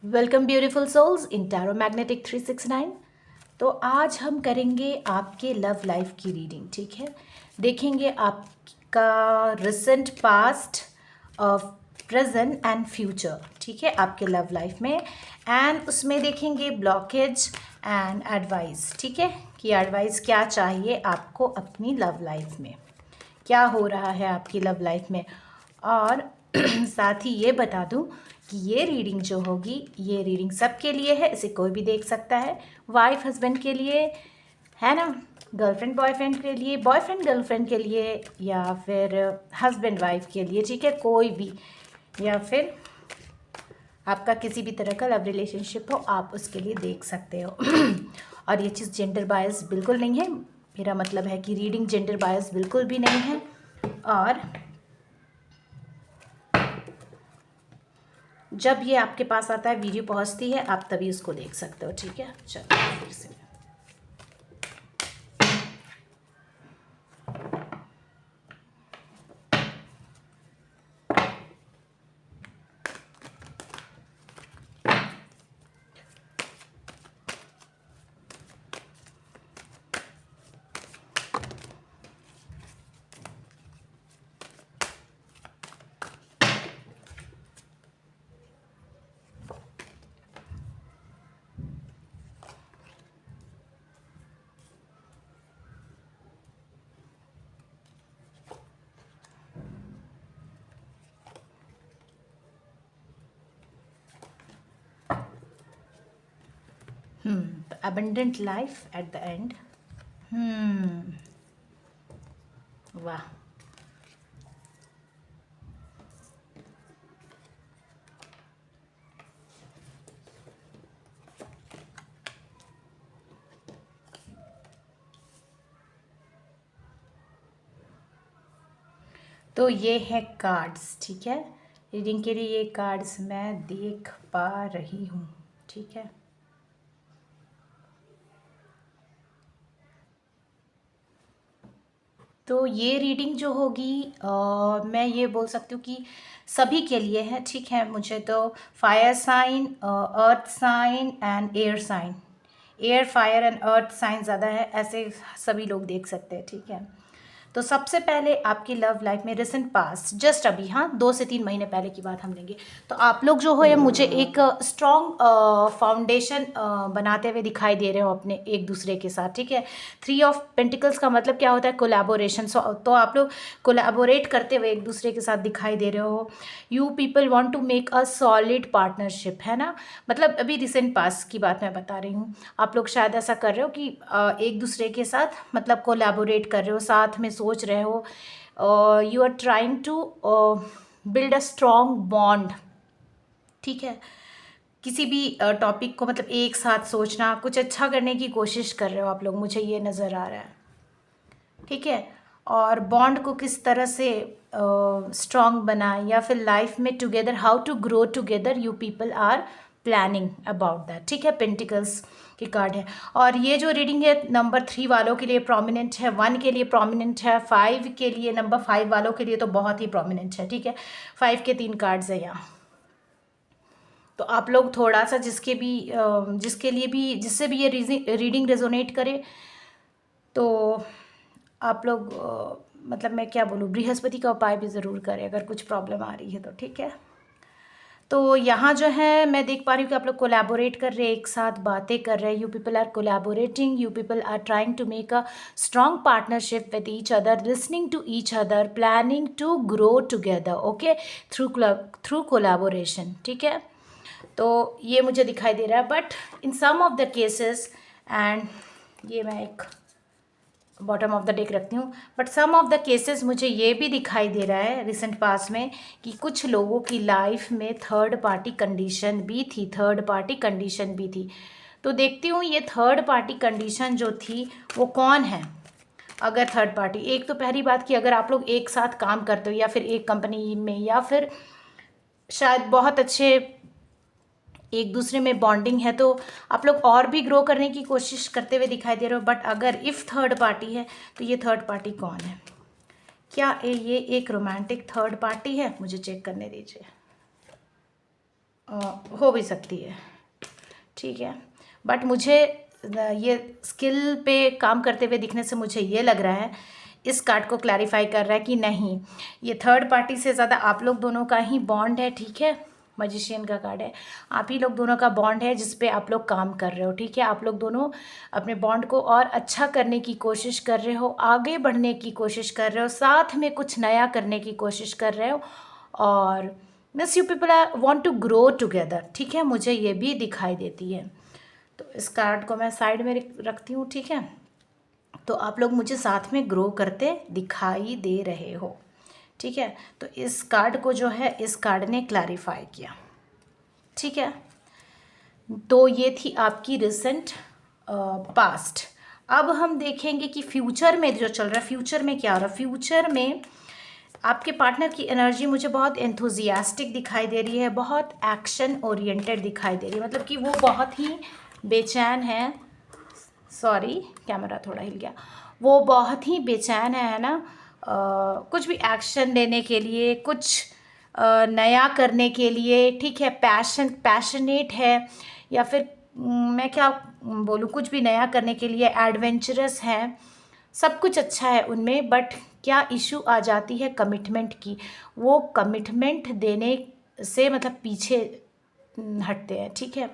Welcome beautiful souls इन tarot magnetic 369। तो आज हम करेंगे आपके लव लाइफ की रीडिंग। ठीक है, देखेंगे आपका recent past, present and future. ठीक है, आपके लव लाइफ में एंड उसमें देखेंगे ब्लॉकेज एंड एडवाइस। ठीक है, कि एडवाइस क्या चाहिए आपको अपनी लव लाइफ में, क्या हो रहा है आपकी लव लाइफ में। और साथ ही ये बता दूं कि ये रीडिंग जो होगी, ये रीडिंग सबके लिए है, इसे कोई भी देख सकता है। वाइफ हस्बैंड के लिए है ना, गर्लफ्रेंड बॉयफ्रेंड के लिए, बॉयफ्रेंड गर्लफ्रेंड के लिए, या फिर हस्बैंड वाइफ के लिए। ठीक है, कोई भी, या फिर आपका किसी भी तरह का लव रिलेशनशिप हो, आप उसके लिए देख सकते हो। और ये चीज़ जेंडर बायस बिल्कुल नहीं है। मेरा मतलब है कि रीडिंग जेंडर बायस बिल्कुल भी नहीं है। और जब ये आपके पास आता है, वीडियो पहुंचती है, आप तभी उसको देख सकते हो। ठीक है, चलो फिर से abundant life at the end। वाह, तो ये है कार्ड्स। ठीक है, रीडिंग के लिए ये कार्ड्स मैं देख पा रही हूँ। ठीक है, तो ये रीडिंग जो होगी, मैं ये बोल सकती हूँ कि सभी के लिए है। ठीक है, मुझे तो fire sign, earth sign and air sign, air fire and earth sign ज़्यादा है, ऐसे सभी लोग देख सकते हैं। ठीक है, तो सबसे पहले आपकी लव लाइफ में रिसेंट पास्ट, जस्ट अभी, हाँ 2 से 3 महीने पहले की बात हम लेंगे। तो आप लोग जो हो, ये मुझे एक स्ट्रॉन्ग फाउंडेशन बनाते हुए दिखाई दे रहे हो अपने एक दूसरे के साथ। ठीक है, 3 ऑफ पेंटिकल्स का मतलब क्या होता है? कोलैबोरेशन। तो आप लोग कोलैबोरेट करते हुए एक दूसरे के साथ दिखाई दे रहे हो। You people want to make a solid partnership, है ना। मतलब अभी रिसेंट पास्ट की बात मैं बता रही हूँ। आप लोग शायद ऐसा कर रहे हो कि एक दूसरे के साथ मतलब कोलैबोरेट कर रहे हो, साथ में सोच रहे हो, you are trying to build a strong bond. ठीक है, किसी भी टॉपिक को मतलब एक साथ सोचना, कुछ अच्छा करने की कोशिश कर रहे हो आप लोग, मुझे ये नज़र आ रहा है। ठीक है, और बॉन्ड को किस तरह से स्ट्रॉन्ग बनाए, या फिर लाइफ में together, how to grow together, you people are planning about that. ठीक है, पेंटिकल्स की कार्ड है। और ये जो रीडिंग है, नंबर 3 वालों के लिए प्रोमिनेंट है, 1 के लिए प्रोमिनेंट है, 5 के लिए, नंबर 5 वालों के लिए तो बहुत ही प्रोमिनेंट है। ठीक है, 5 के 3 कार्ड्स है यहाँ। तो आप लोग थोड़ा सा जिसके लिए भी, जिससे भी ये रीडिंग रेजोनेट करे, तो आप लोग मतलब मैं क्या बोलूँ, बृहस्पति का उपाय भी ज़रूर करें अगर कुछ प्रॉब्लम आ रही है तो। ठीक है, तो यहाँ जो है मैं देख पा रही हूँ कि आप लोग कोलैबोरेट कर रहे हैं, एक साथ बातें कर रहे हैं। You people are collaborating, you people are trying to make a strong partnership with each other, listening to each other, planning to grow together. Okay, through collaboration. ठीक है, तो ये मुझे दिखाई दे रहा है। But in some of the cases, and ये मैं एक बॉटम ऑफ द डेक रखती हूँ, but some of the cases मुझे ये भी दिखाई दे रहा है रिसेंट पास में कि कुछ लोगों की लाइफ में थर्ड पार्टी कंडीशन भी थी, थर्ड पार्टी कंडीशन भी थी। तो देखती हूँ ये थर्ड पार्टी कंडीशन जो थी वो कौन है। अगर थर्ड पार्टी, एक तो पहली बात कि अगर आप लोग एक साथ काम करते हो, या फिर एक कंपनी में, या फिर शायद बहुत अच्छे एक दूसरे में बॉन्डिंग है, तो आप लोग और भी ग्रो करने की कोशिश करते हुए दिखाई दे रहे हो। बट अगर इफ़ थर्ड पार्टी है, तो ये थर्ड पार्टी कौन है? क्या ये एक रोमांटिक थर्ड पार्टी है? मुझे चेक करने दीजिए। हो भी सकती है, ठीक है। बट मुझे ये स्किल पे काम करते हुए दिखने से मुझे ये लग रहा है, इस कार्ड को क्लैरिफाई कर रहा है कि नहीं, ये थर्ड पार्टी से ज़्यादा आप लोग दोनों का ही बॉन्ड है, ठीक है। मैजिशियन का कार्ड है, आप ही लोग दोनों का बॉन्ड है जिस पे आप लोग काम कर रहे हो, ठीक है। आप लोग दोनों अपने बॉन्ड को और अच्छा करने की कोशिश कर रहे हो, आगे बढ़ने की कोशिश कर रहे हो, साथ में कुछ नया करने की कोशिश कर रहे हो, और means you people are want to grow together, ठीक है। मुझे ये भी दिखाई देती है। तो इस कार्ड को मैं साइड में रखती हूँ, ठीक है। तो आप लोग मुझे साथ में ग्रो करते दिखाई दे रहे हो, ठीक है। तो इस कार्ड को जो है इस कार्ड ने क्लैरिफाई किया, ठीक है। तो ये थी आपकी रिसेंट पास्ट। अब हम देखेंगे कि फ्यूचर में जो चल रहा है, फ्यूचर में क्या हो रहा है। फ्यूचर में आपके पार्टनर की एनर्जी मुझे बहुत एंथुजियास्टिक दिखाई दे रही है, बहुत एक्शन ओरिएंटेड दिखाई दे रही है, मतलब कि वो बहुत ही बेचैन है। सॉरी, कैमरा थोड़ा हिल गया। वो बहुत ही बेचैन है ना, कुछ भी एक्शन लेने के लिए, कुछ नया करने के लिए, ठीक है। पैशनेट है, या फिर मैं क्या बोलूँ, कुछ भी नया करने के लिए एडवेंचरस है, सब कुछ अच्छा है उनमें। बट क्या इशू आ जाती है कमिटमेंट की, वो कमिटमेंट देने से मतलब पीछे हटते हैं, ठीक है।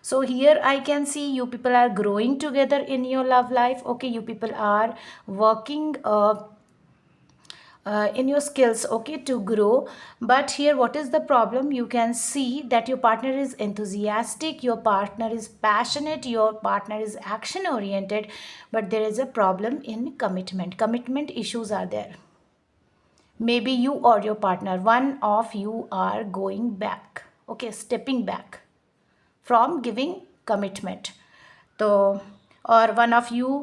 So here I can see you people are growing together in your love life. Okay, you people are working in your skills, okay, to grow. But here what is the problem? You can see that your partner is enthusiastic, your partner is passionate, your partner is action oriented, but there is a problem in commitment issues are there. Maybe you or your partner, one of you are going back, okay, stepping back from giving commitment. तो और one of you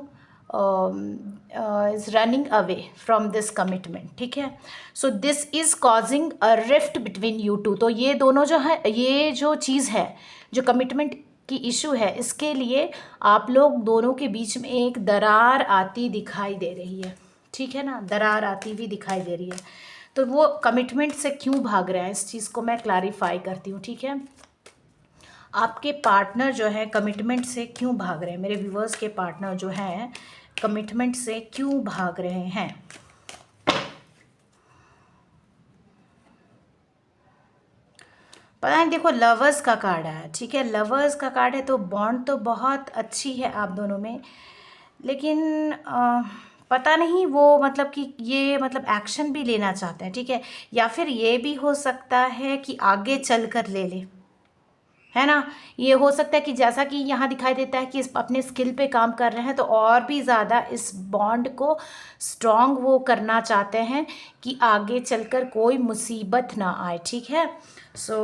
is running away from this commitment, ठीक है। so this is causing a rift between you two. तो ये दोनों जो है, ये जो चीज़ है, जो कमिटमेंट की इशू है, इसके लिए आप लोग दोनों के बीच में एक दरार आती दिखाई दे रही है, ठीक है ना। दरार आती हुई दिखाई दे रही है। तो वो कमिटमेंट से क्यों भाग रहे हैं, इस चीज़ को मैं क्लैरिफाई करती हूँ, ठीक है। आपके पार्टनर जो है कमिटमेंट से क्यों भाग रहे हैं, मेरे व्यूवर्स के पार्टनर जो हैं कमिटमेंट से क्यों भाग रहे हैं। पता नहीं, देखो लवर्स का कार्ड है, ठीक है। लवर्स का कार्ड है तो बॉन्ड तो बहुत अच्छी है आप दोनों में, लेकिन पता नहीं वो मतलब कि ये मतलब एक्शन भी लेना चाहते हैं, ठीक है। या फिर ये भी हो सकता है कि आगे चल कर ले ले, है ना। ये हो सकता है कि जैसा कि यहाँ दिखाई देता है कि इस अपने स्किल पे काम कर रहे हैं, तो और भी ज़्यादा इस बॉन्ड को स्ट्रॉन्ग वो करना चाहते हैं कि आगे चलकर कोई मुसीबत ना आए, ठीक है। सो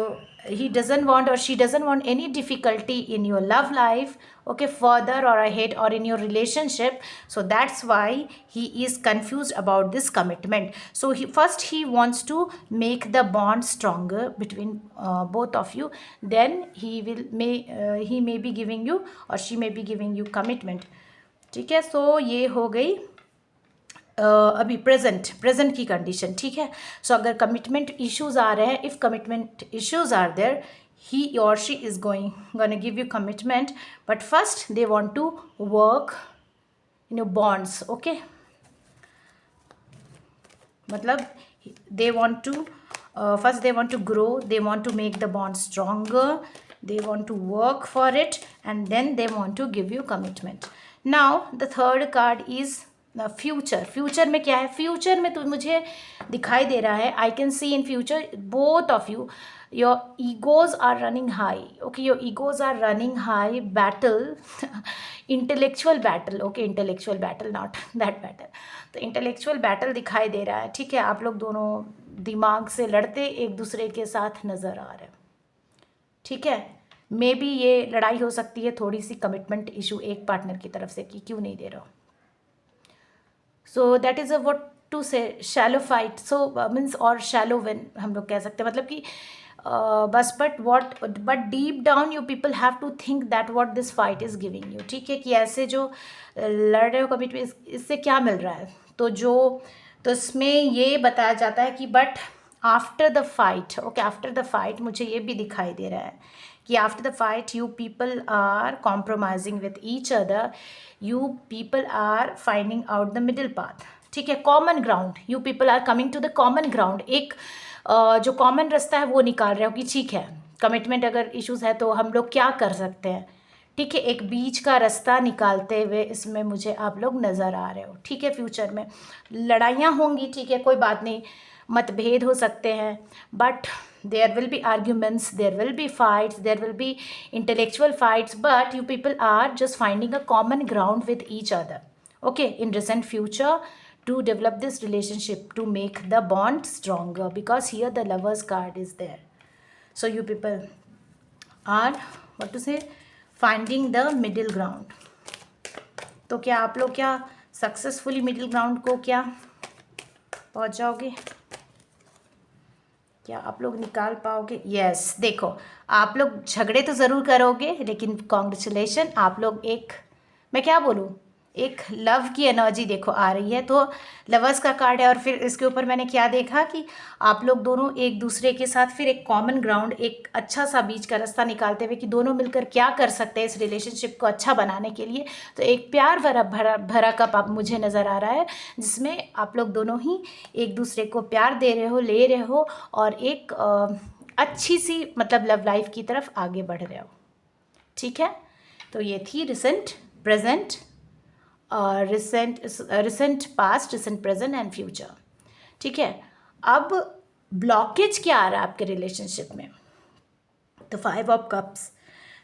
he doesn't want or she doesn't want any difficulty in your love life, okay, further or ahead or in your relationship. So that's why he is confused about this commitment. So he wants to make the bond stronger between both of you, then he may be giving you or she may be giving you commitment, ठीक है। सो ये हो गई अभी present की condition, ठीक है। सो अगर कमिटमेंट इश्यूज आ रहे हैं, if commitment issues are there, he और she is going give you commitment, but first they want to work in your bonds, okay. मतलब they want to first they want to grow, they want to make the bond stronger, they want to work for it, and then they want to give you commitment. Now the third card is future में क्या है। Future में तो मुझे दिखाई दे रहा है, I can see in future both of you, your egos are running high, okay, your egos are running high, battle, intellectual battle, okay, intellectual battle, not that battle. तो इंटेलेक्चुअल बैटल दिखाई दे रहा है, ठीक है। आप लोग दोनों दिमाग से लड़ते एक दूसरे के साथ नज़र आ रहे हैं, ठीक है। मे बी ये लड़ाई हो सकती है थोड़ी सी कमिटमेंट इशू एक पार्टनर की तरफ से कि क्यों नहीं दे रहा हो। So that is a what to say shallow fight, so means और शैलो विन हम लोग कह सकते हैं, मतलब कि बस but deep down you people have to think that what this fight is giving you, ठीक है। कि ऐसे जो लड़ रहे हो कमिटमेंट, इससे क्या मिल रहा है। तो इसमें ये बताया जाता है कि but after the fight, okay, after the fight मुझे ये भी दिखाई दे रहा है कि after the fight you people are compromising with each other, you people are finding out the middle path, ठीक है, common ground, you people are coming to the common ground, एक जो कॉमन रास्ता है वो निकाल रहे हो कि ठीक है, कमिटमेंट अगर इश्यूज है तो हम लोग क्या कर सकते हैं, ठीक है, एक बीच का रास्ता निकालते हुए इसमें मुझे आप लोग नज़र आ रहे हो, ठीक है। फ्यूचर में लड़ाइयाँ होंगी, ठीक है, कोई बात नहीं, मतभेद हो सकते हैं, but there will be arguments, there will be fights, there will be intellectual fights, but you people are just finding a common ground with each other, okay, in recent future, to develop this relationship, to make the bond stronger, because here the lovers card is there. So you people are, what to say, finding the middle ground. तो क्या आप लोग क्या successfully middle ground को क्या पहुंच जाओगे, क्या आप लोग निकाल पाओगे? यस, देखो आप लोग झगड़े तो ज़रूर करोगे, लेकिन कॉन्ग्रेचुलेशन, आप लोग एक, मैं क्या बोलूँ, एक लव की एनर्जी देखो आ रही है, तो लवर्स का कार्ड है, और फिर इसके ऊपर मैंने क्या देखा कि आप लोग दोनों एक दूसरे के साथ फिर एक कॉमन ग्राउंड, एक अच्छा सा बीच का रास्ता निकालते हुए कि दोनों मिलकर क्या कर सकते हैं इस रिलेशनशिप को अच्छा बनाने के लिए। तो एक प्यार भरा भरा भरा कप आप मुझे नज़र आ रहा है, जिसमें आप लोग दोनों ही एक दूसरे को प्यार दे रहे हो, ले रहे हो, और एक अच्छी सी मतलब लव लाइफ की तरफ आगे बढ़ रहे हो, ठीक है। तो ये थी recent, present, recent past, recent present and future, ठीक है। अब ब्लॉकेज क्या आ रहा है आपके रिलेशनशिप में, तो 5 ऑफ कप्स,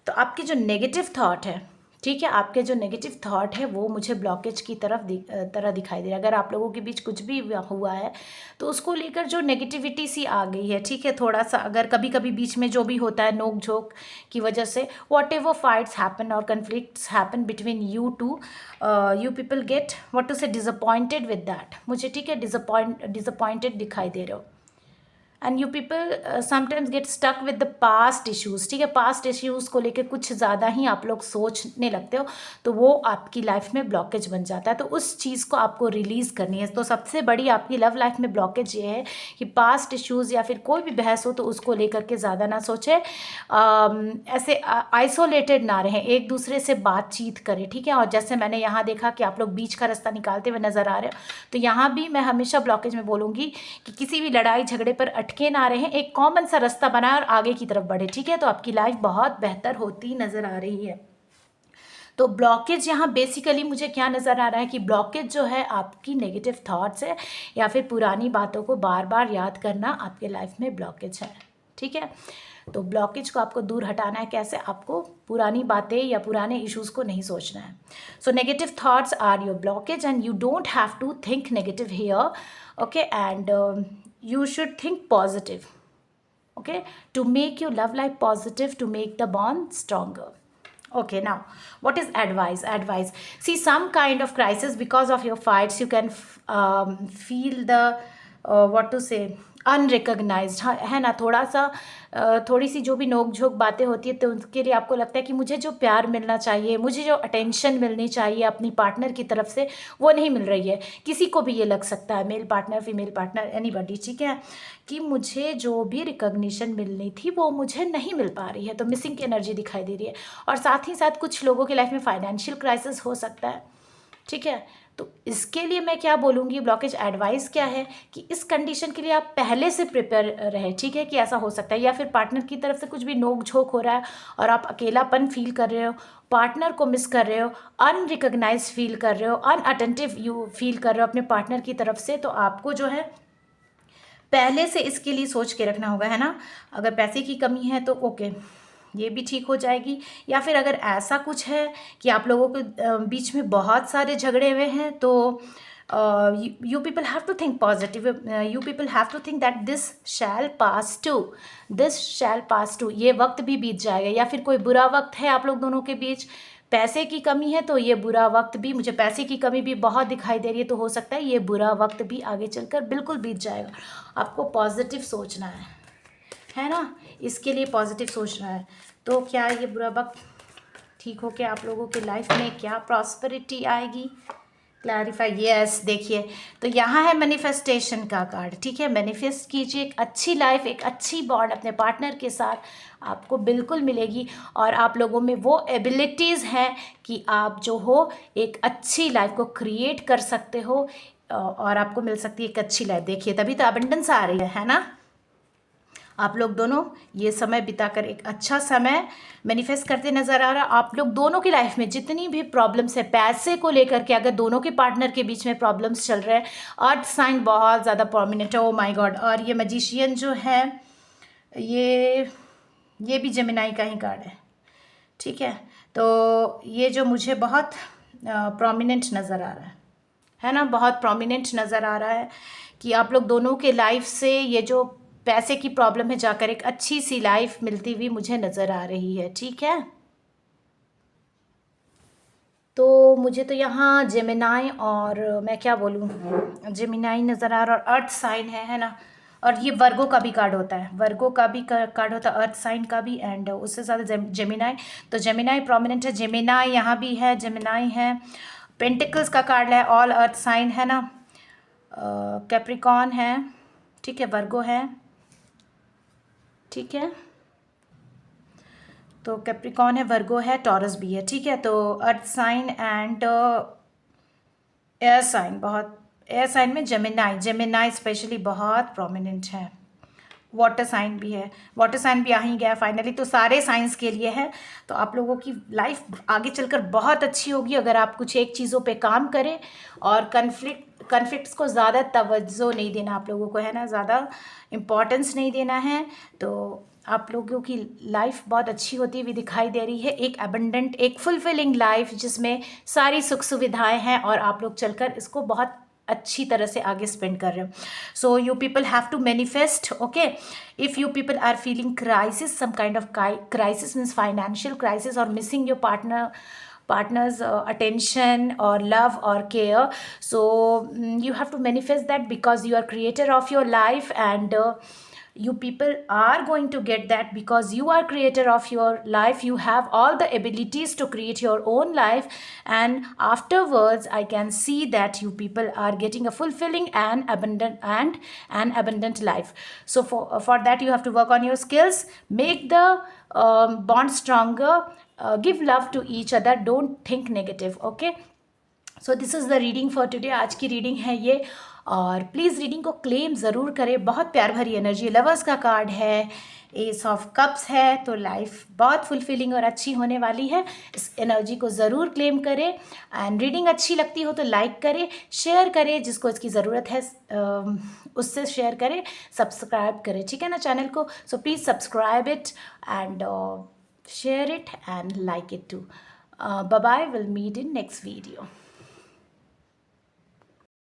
तो आपके जो नेगेटिव थॉट है, ठीक है, आपके जो नेगेटिव थॉट है वो मुझे ब्लॉकेज की तरह दिखाई दे रहा है। अगर आप लोगों के बीच कुछ भी हुआ है तो उसको लेकर जो नेगेटिविटी सी आ गई है, ठीक है, थोड़ा सा अगर कभी कभी बीच में जो भी होता है नोक झोंक की वजह से, वॉट एवर फाइट्स हैपन और conflicts happen between you two, you people get what to say disappointed with that, मुझे ठीक है डिसअपॉइंटेड दिखाई दे रहे हो, and you people sometimes get stuck with the past issues, ठीक है, पास्ट इश्यूज़ को लेकर कुछ ज़्यादा ही आप लोग सोचने लगते हो, तो वो आपकी लाइफ में ब्लॉकेज बन जाता है, तो उस चीज़ को आपको रिलीज़ करनी है। तो सबसे बड़ी आपकी लव लाइफ में ब्लॉकेज ये है कि पास्ट इश्यूज़ या फिर कोई भी बहस हो तो उसको लेकर के ज़्यादा ना सोचें, ऐसे आइसोलेटेड ना रहें, एक दूसरे से बातचीत करें, ठीक है। और जैसे मैंने यहाँ देखा कि आप लोग बीच का रास्ता निकालते हुए नज़र आ रहे हो, तो यहाँ भी मैं हमेशा ब्लॉकेज में बोलूँगी कि किसी भी लड़ाई झगड़े पर अटके ना रहे, एक कॉमन सा रास्ता बनाए और आगे की तरफ बढ़े, ठीक है। तो आपकी लाइफ बहुत बेहतर होती नज़र आ रही है। तो ब्लॉकेज यहाँ बेसिकली मुझे क्या नज़र आ रहा है कि ब्लॉकेज जो है आपकी नेगेटिव थॉट्स है, या फिर पुरानी बातों को बार बार याद करना आपके लाइफ में ब्लॉकेज है, ठीक है। तो ब्लॉकेज को आपको दूर हटाना है कैसे, आपको पुरानी बातें या पुराने इश्यूज़ को नहीं सोचना है। So negative thoughts are your blockage and you don't have to think negative here, okay, and you should think positive, okay, to make your love life positive, to make the bond stronger. Okay, now what is advice? See, some kind of crisis because of your fights, you can feel the what to say, unrecognised, है ना, थोड़ा सा थोड़ी सी जो भी नोक झोंक बातें होती है तो उसके लिए आपको लगता है कि मुझे जो प्यार मिलना चाहिए, मुझे जो अटेंशन मिलनी चाहिए अपनी पार्टनर की तरफ से वो नहीं मिल रही है। किसी को भी ये लग सकता है, male partner, female partner, anybody, ठीक है, कि मुझे जो भी रिकग्निशन मिलनी थी वो मुझे नहीं मिल पा रही है, तो मिसिंग की एनर्जी दिखाई दे रही है। और साथ ही साथ कुछ लोगों की लाइफ में फाइनेंशियल क्राइसिस हो सकता है, ठीक है। तो इसके लिए मैं क्या बोलूँगी, ब्लॉकेज एडवाइस क्या है कि इस कंडीशन के लिए आप पहले से प्रिपेयर रहे, ठीक है, कि ऐसा हो सकता है, या फिर पार्टनर की तरफ से कुछ भी नोक झोंक हो रहा है और आप अकेलापन फील कर रहे हो, पार्टनर को मिस कर रहे हो, अनरिकग्नाइज फील कर रहे हो, अनअटेंटिव यू फील कर रहे हो अपने पार्टनर की तरफ से, तो आपको जो है पहले से इसके लिए सोच के रखना होगा, है ना। अगर पैसे की कमी है तो ओके, ये भी ठीक हो जाएगी, या फिर अगर ऐसा कुछ है कि आप लोगों के बीच में बहुत सारे झगड़े हुए हैं तो you people have to think positive, you people have to think that this shall pass too, ये वक्त भी बीत जाएगा। या फिर कोई बुरा वक्त है आप लोग दोनों के बीच, पैसे की कमी है तो ये बुरा वक्त भी, मुझे पैसे की कमी भी बहुत दिखाई दे रही है, तो हो सकता है ये बुरा वक्त भी आगे चलकर बिल्कुल बीत जाएगा। आपको पॉजिटिव सोचना है ना, इसके लिए पॉजिटिव सोचना है। तो क्या ये बुरा वक्त ठीक हो के आप लोगों के लाइफ में क्या प्रॉस्पेरिटी आएगी, क्लैरिफाई, यस। देखिए, तो यहाँ है मैनिफेस्टेशन का कार्ड, ठीक है। मैनिफेस्ट कीजिए एक अच्छी लाइफ, एक अच्छी बॉन्ड अपने पार्टनर के साथ आपको बिल्कुल मिलेगी। और आप लोगों में वो एबिलिटीज़ हैं कि आप जो हो एक अच्छी लाइफ को क्रिएट कर सकते हो, और आपको मिल सकती है एक अच्छी लाइफ। देखिए, तभी तो अबंडेंस आ रही है ना। आप लोग दोनों ये समय बिताकर एक अच्छा समय मैनिफेस्ट करते नज़र आ रहा। आप लोग दोनों की लाइफ में जितनी भी प्रॉब्लम्स है पैसे को लेकर के, अगर दोनों के पार्टनर के बीच में प्रॉब्लम्स चल रहे हैं, अर्थ साइन बहुत ज़्यादा प्रोमिनेंट है। Oh my God. और ये मैजिशियन जो है, ये भी जेमिनाई का ही कार्ड है, ठीक है। तो ये जो मुझे बहुत प्रोमिनेंट नज़र आ रहा है ना, बहुत प्रोमिनेंट नज़र आ रहा है कि आप लोग दोनों के लाइफ से ये जो पैसे की प्रॉब्लम है जाकर एक अच्छी सी लाइफ मिलती हुई मुझे नज़र आ रही है, ठीक है। तो मुझे तो यहाँ जेमिनाई और मैं क्या बोलूँ, जेमिनाई नज़र आ रहा, और अर्थ साइन है ना। और ये वर्गो का भी कार्ड होता है, वर्गो का भी कार्ड होता है, अर्थ साइन का भी, एंड उससे ज़्यादा जेमिनाई। तो जेमिनाई प्रोमिनेंट है, जेमिनाई यहाँ भी है, जेमिनाई है। पेंटिकल्स का कार्ड है, ऑल अर्थ साइन है ना। कैप्रिकॉन है, ठीक है, वर्गो है, ठीक है। तो कैप्रिकॉन है, वर्गो है, टॉरस भी है, ठीक है। तो earth sign and air sign, बहुत एयर साइन में जेमिनाई, जेमिनाई स्पेशली बहुत प्रोमिनेंट है। वाटर साइन भी है, वाटर साइन भी आ ही गया फाइनली। तो सारे साइंस के लिए है। तो आप लोगों की लाइफ आगे चलकर बहुत अच्छी होगी अगर आप कुछ एक चीज़ों पे काम करें, और कन्फ्लिक्ट्स को ज़्यादा तवज्जो नहीं देना आप लोगों को, है ना, ज़्यादा इम्पोर्टेंस नहीं देना है। तो आप लोगों की लाइफ बहुत अच्छी होती हुई दिखाई दे रही है, एक अबंडेंट, एक फुलफिलिंग लाइफ जिसमें सारी सुख सुविधाएं हैं, और आप लोग चलकर इसको बहुत अच्छी तरह से आगे स्पेंड कर रहे हो। So you people have to manifest, okay. If you people are feeling crisis, some kind of crisis means financial crisis, और missing your partner's attention or love or care, so you have to manifest that, because you are creator of your life, and you people are going to get that because you are creator of your life. You have all the abilities to create your own life, and afterwards I can see that you people are getting a fulfilling and abundant life. So for that you have to work on your skills, make the bond stronger, give love to each other, don't think negative, okay. So this is the reading for today. आज की reading है ये, और please reading को claim ज़रूर करें। बहुत प्यार भरी एनर्जी, लवर्स का कार्ड है, एस ऑफ कप्स है, तो लाइफ बहुत फुलफिलिंग और अच्छी होने वाली है। इस एनर्जी को ज़रूर क्लेम करें। एंड रीडिंग अच्छी लगती हो तो लाइक करें, शेयर करें, जिसको इसकी ज़रूरत है उससे शेयर करें, सब्सक्राइब करें, ठीक है ना, चैनल को। So please subscribe it and share it and like it too. Bye bye, we'll meet in next video.